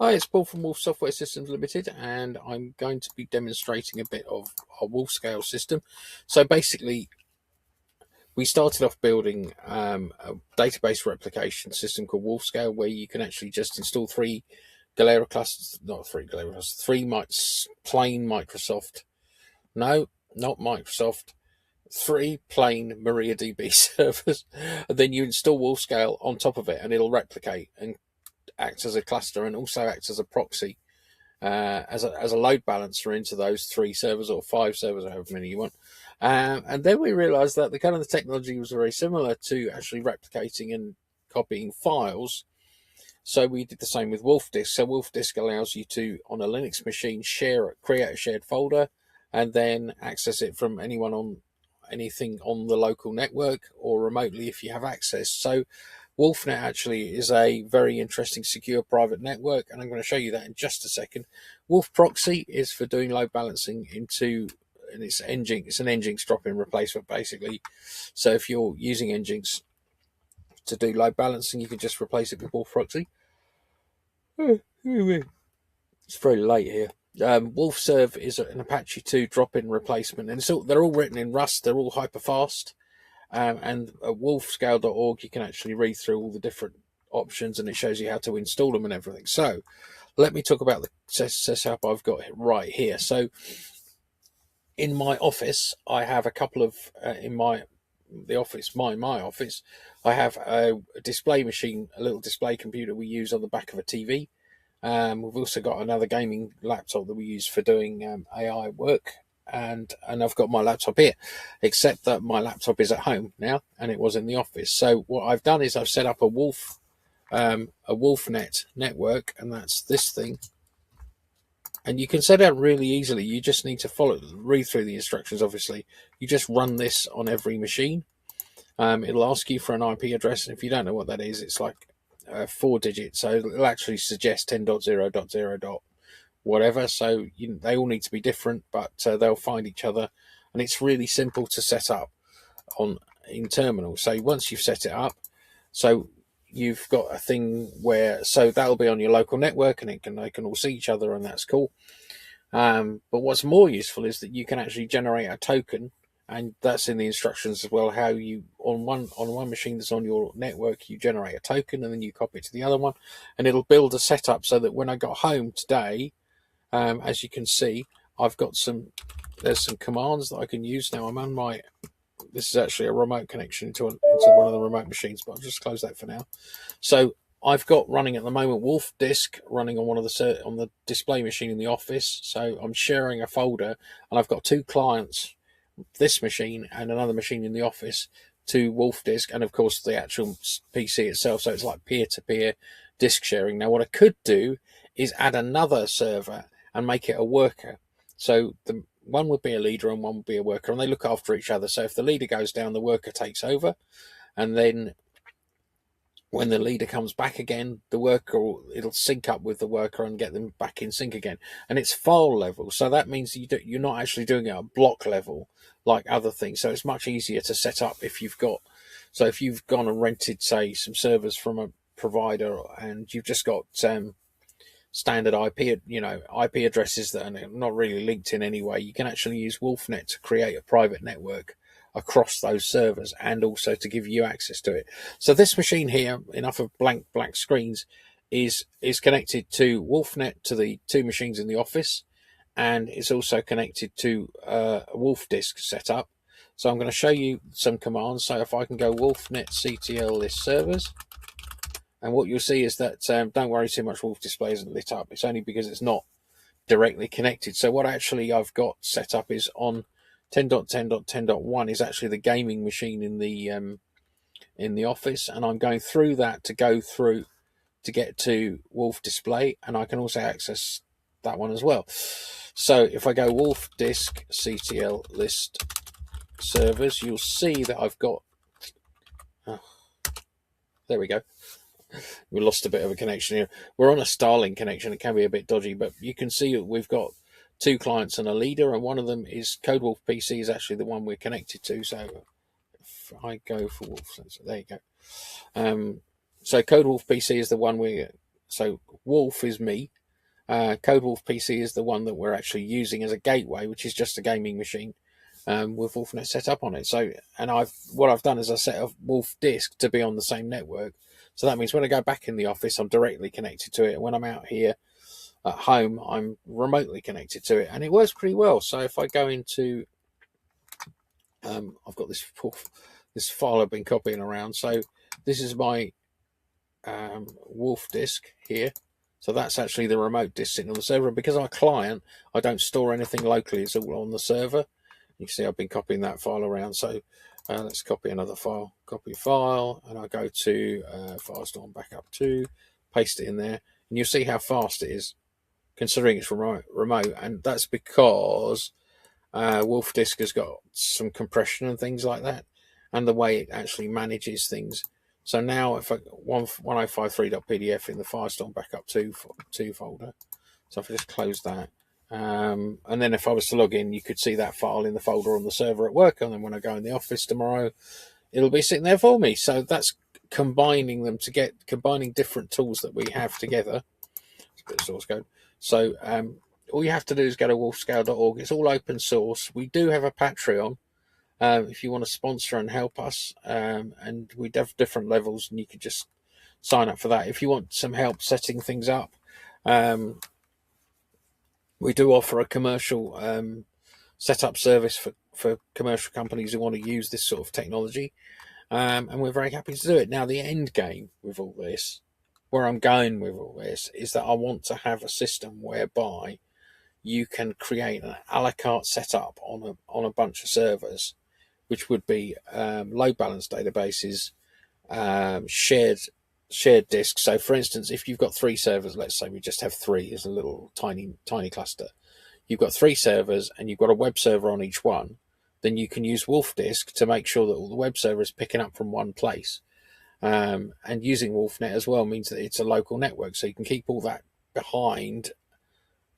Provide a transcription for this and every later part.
Hi, it's Paul from Wolf Software Systems Limited, and I'm going to be demonstrating a bit of our Wolf Scale system. So basically, we started off building a database replication system called Wolf Scale, where you can actually just install three Galera clusters, not three Galera clusters, plain Microsoft, no, not Microsoft, three plain MariaDB servers, and then you install Wolf Scale on top of it, and it'll replicate and act as a cluster and also act as a proxy as a load balancer into those three servers or five servers, or however many you want. And then we realized that the technology was very similar to actually replicating and copying files. So we did the same with WolfDisk. So WolfDisk allows you to, on a Linux machine, create a shared folder, and then access it from anyone on anything on the local network or remotely if you have access. So WolfNet actually is a very interesting secure private network, and I'm going to show you that in just a second. Wolf Proxy is for doing load balancing into, and it's an Nginx drop-in replacement basically. So if you're using Nginx to do load balancing, you can just replace it with Wolf Proxy. It's very late here. WolfServe is an Apache 2 drop-in replacement, and they're all written in Rust. They're all hyper fast. And at wolfscale.org, you can actually read through all the different options, and it shows you how to install them and everything. So let me talk about the setup I've got right here. So in my office, I have a couple of my office, I have a display machine, a little display computer we use on the back of a TV. We've also got another gaming laptop that we use for doing AI work, and I've got my laptop here, except that my laptop is at home now, and it was in the office. So what I've done is I've set up a WolfNet network, and that's this thing. And you can set it up really easily. You just need to read through the instructions. Obviously, you just run this on every machine. It'll ask you for an IP address, and if you don't know what that is, it's like 4 digits. So it'll actually suggest 10.0.0. whatever. So they all need to be different, but they'll find each other, and it's really simple to set up in terminal. So once you've set it up, so you've got a thing where, so that'll be on your local network, and they can all see each other, and that's cool. But what's more useful is that you can actually generate a token, and that's in the instructions as well. How you on one machine that's on your network, you generate a token, and then you copy it to the other one, and it'll build a setup so that when I got home today, as you can see, there's some commands that I can use now. This is actually a remote connection into one of the remote machines, but I'll just close that for now. So I've got running at the moment WolfDisk running on on the display machine in the office. So I'm sharing a folder, and I've got two clients, this machine and another machine in the office, to WolfDisk, and of course the actual PC itself. So it's like peer-to-peer disk sharing. Now what I could do is add another server and make it a worker. So the one would be a leader and one would be a worker, and they look after each other. So if the leader goes down, the worker takes over, and then when the leader comes back again, it'll sync up with the worker and get them back in sync again. And it's file level, so that means you're not actually doing it at block level like other things. So it's much easier to set up if you've gone and rented, say, some servers from a provider, and you've just got standard IP addresses that are not really linked in any way. You can actually use WolfNet to create a private network across those servers, and also to give you access to it. So this machine here, enough of blank screens, is connected to WolfNet to the two machines in the office, and it's also connected to a WolfDisk setup. So I'm going to show you some commands. So if I can go WolfNet CTL list servers, and what you'll see is that don't worry too much, Wolf Display isn't lit up. It's only because it's not directly connected. So what actually I've got set up is on 10.10.10.1 is actually the gaming machine in the office, and I'm going through that to get to Wolf Display, and I can also access that one as well. So if I go Wolf Disk CTL list servers, you'll see that I've got there we go. We lost a bit of a connection here. We're on a Starlink connection. It can be a bit dodgy, but you can see that we've got two clients and a leader, and one of them is CodeWolf PC is actually the one we're connected to. So if I go for Wolf, so there you go. So CodeWolf PC is the one we're So Wolf is me. Code Wolf PC is the one that we're actually using as a gateway, which is just a gaming machine with WolfNet set up on it. So, and what I've done is I set up WolfDisk to be on the same network. So that means when I go back in the office, I'm directly connected to it. And when I'm out here at home, I'm remotely connected to it, and it works pretty well. So if I go into, I've got this file I've been copying around. So this is my WolfDisk here. So that's actually the remote disk sitting on the server. And because I'm a client, I don't store anything locally. It's all on the server. You can see I've been copying that file around. So let's copy another file. Copy file, and I go to file store and backup to, paste it in there, and you'll see how fast it is, considering it's remote. And that's because WolfDisk has got some compression and things like that, and the way it actually manages things. So now if I 1053.pdf in the Firestone backup 2 folder, so if I just close that, and then if I was to log in, you could see that file in the folder on the server at work, and then when I go in the office tomorrow, it'll be sitting there for me. So that's combining different tools that we have together. It's a bit of source code. So all you have to do is go to wolfscale.org. It's all open source. We do have a Patreon. If you want to sponsor and help us, and we have different levels, and you can just sign up for that. If you want some help setting things up, we do offer a commercial setup service for commercial companies who want to use this sort of technology, and we're very happy to do it. Now, the end game with all this, where I'm going with all this, is that I want to have a system whereby you can create an a la carte setup on a bunch of servers, which would be load balanced databases, shared disks. So, for instance, if you've got 3 servers, let's say we just have 3 as a little tiny cluster. You've got 3 servers, and you've got a web server on each one. Then you can use WolfDisk to make sure that all the web servers picking up from one place. And using WolfNet as well means that it's a local network, so you can keep all that behind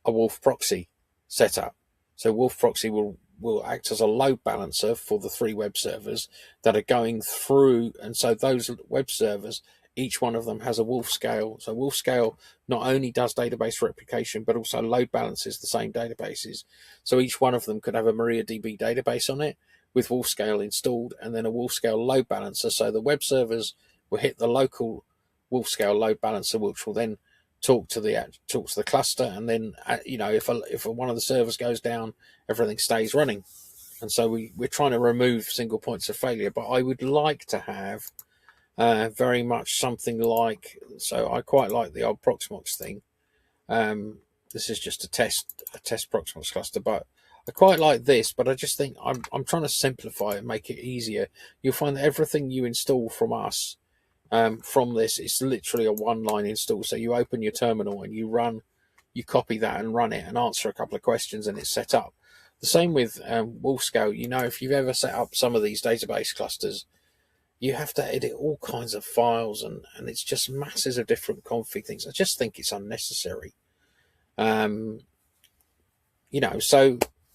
a Wolf proxy setup. So Wolf proxy will act as a load balancer for the 3 web servers that are going through, and so those web servers, each one of them has a Wolf scale. So Wolf scale not only does database replication, but also load balances the same databases. So each one of them could have a MariaDB database on it with Wolf scale installed, and then a Wolf scale load balancer. So the web servers will hit the local Wolf scale load balancer, which will then talk to the cluster, and then if one of the servers goes down, everything stays running. And so we're trying to remove single points of failure. But I would like to have very much something like, so I quite like the old Proxmox thing. This is just a test Proxmox cluster, but I quite like this. But I just think I'm trying to simplify it, make it easier. You'll find that everything you install from us, from this, it's literally a one-line install. So you open your terminal and you copy that and run it and answer a couple of questions, and it's set up. The same with WolfScale. If you've ever set up some of these database clusters, you have to edit all kinds of files, and it's just masses of different config things. I just think it's unnecessary. So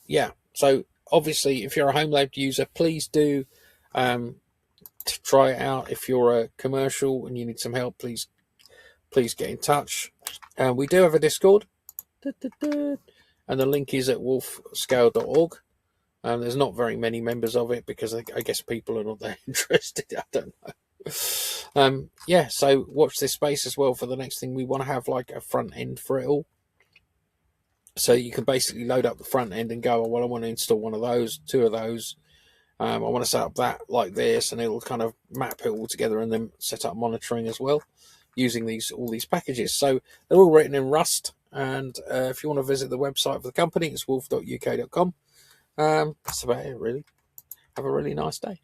yeah. So obviously, if you're a home lab user, please do to try it out. If you're a commercial and you need some help, please get in touch. We do have a Discord, and the link is at wolfscale.org. There's not very many members of it because I guess people are not that interested. I don't know. So watch this space as well for the next thing. We want to have like a front end for it all. So you can basically load up the front end and go, well, I want to install one of those, 2 of those. I want to set up that like this, and it'll kind of map it all together, and then set up monitoring as well using all these packages. So they're all written in Rust. And if you want to visit the website for the company, it's wolf.uk.com. That's about it, really. Have a really nice day.